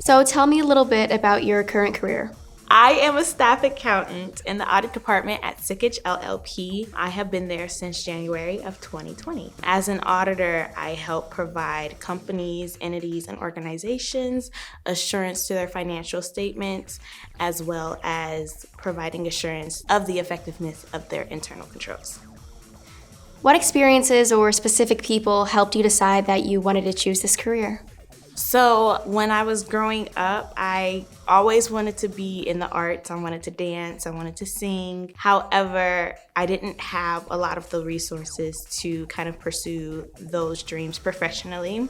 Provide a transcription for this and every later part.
So tell me a little bit about your current career. I am a staff accountant in the audit department at Sickage LLP. I have been there since January of 2020. As an auditor, I help provide companies, entities, and organizations assurance to their financial statements, as well as providing assurance of the effectiveness of their internal controls. What experiences or specific people helped you decide that you wanted to choose this career? So when I was growing up, I always wanted to be in the arts. I wanted to dance, I wanted to sing. However, I didn't have a lot of the resources to kind of pursue those dreams professionally.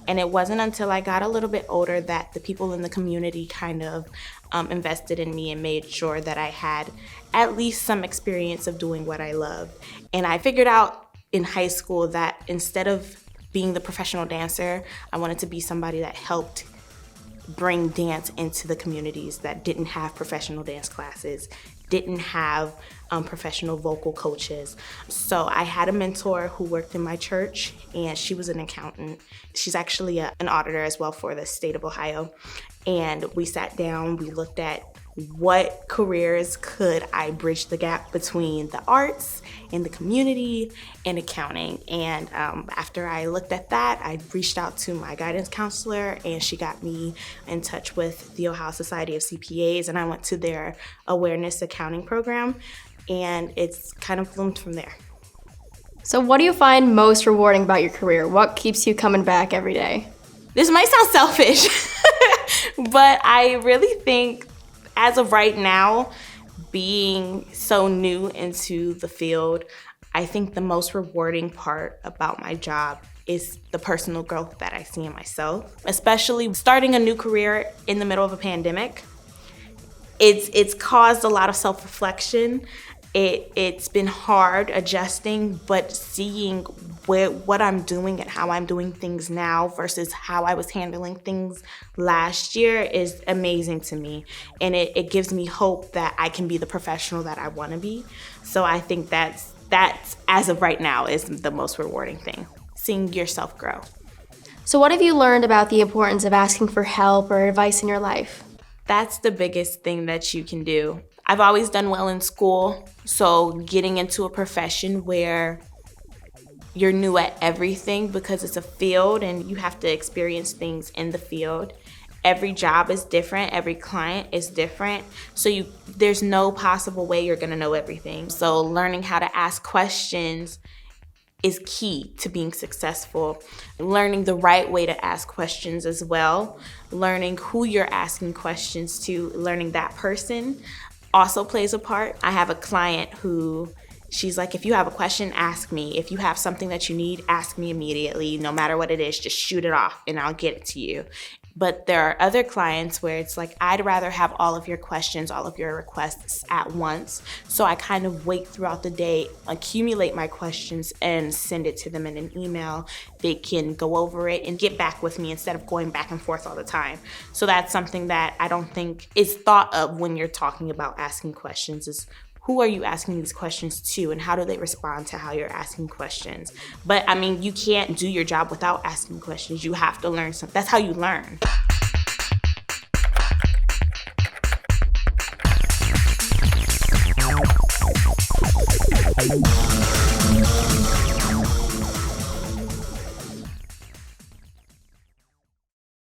And it wasn't until I got a little bit older that the people in the community kind of invested in me and made sure that I had at least some experience of doing what I loved. And I figured out in high school that instead of being the professional dancer, I wanted to be somebody that helped bring dance into the communities that didn't have professional dance classes, didn't have professional vocal coaches. So I had a mentor who worked in my church, and she was an accountant. She's actually an auditor as well for the state of Ohio. And we sat down, we looked at what careers could I bridge the gap between the arts and the community and accounting. And after I looked at that, I reached out to my guidance counselor, and she got me in touch with the Ohio Society of CPAs, and I went to their awareness accounting program, and it's kind of bloomed from there. So what do you find most rewarding about your career? What keeps you coming back every day? This might sound selfish, but I really think as of right now, being so new into the field, I think the most rewarding part about my job is the personal growth that I see in myself, especially starting a new career in the middle of a pandemic. It's caused a lot of self-reflection. It's been hard adjusting, but seeing what I'm doing and how I'm doing things now versus how I was handling things last year is amazing to me. And it gives me hope that I can be the professional that I want to be. So I think that's as of right now is the most rewarding thing, seeing yourself grow. So what have you learned about the importance of asking for help or advice in your life? That's the biggest thing that you can do. I've always done well in school, so getting into a profession where you're new at everything because it's a field and you have to experience things in the field. Every job is different, every client is different, so there's no possible way you're gonna know everything. So learning how to ask questions is key to being successful. Learning the right way to ask questions as well. Learning who you're asking questions to, learning that person also plays a part. I have a client who, she's like, if you have a question, ask me. If you have something that you need, ask me immediately. No matter what it is, just shoot it off and I'll get it to you. But there are other clients where it's like, I'd rather have all of your questions, all of your requests at once. So I kind of wait throughout the day, accumulate my questions, and send it to them in an email. They can go over it and get back with me instead of going back and forth all the time. So that's something that I don't think is thought of when you're talking about asking questions, is who are you asking these questions to, and how do they respond to how you're asking questions? But I mean, you can't do your job without asking questions. You have to learn something. That's how you learn.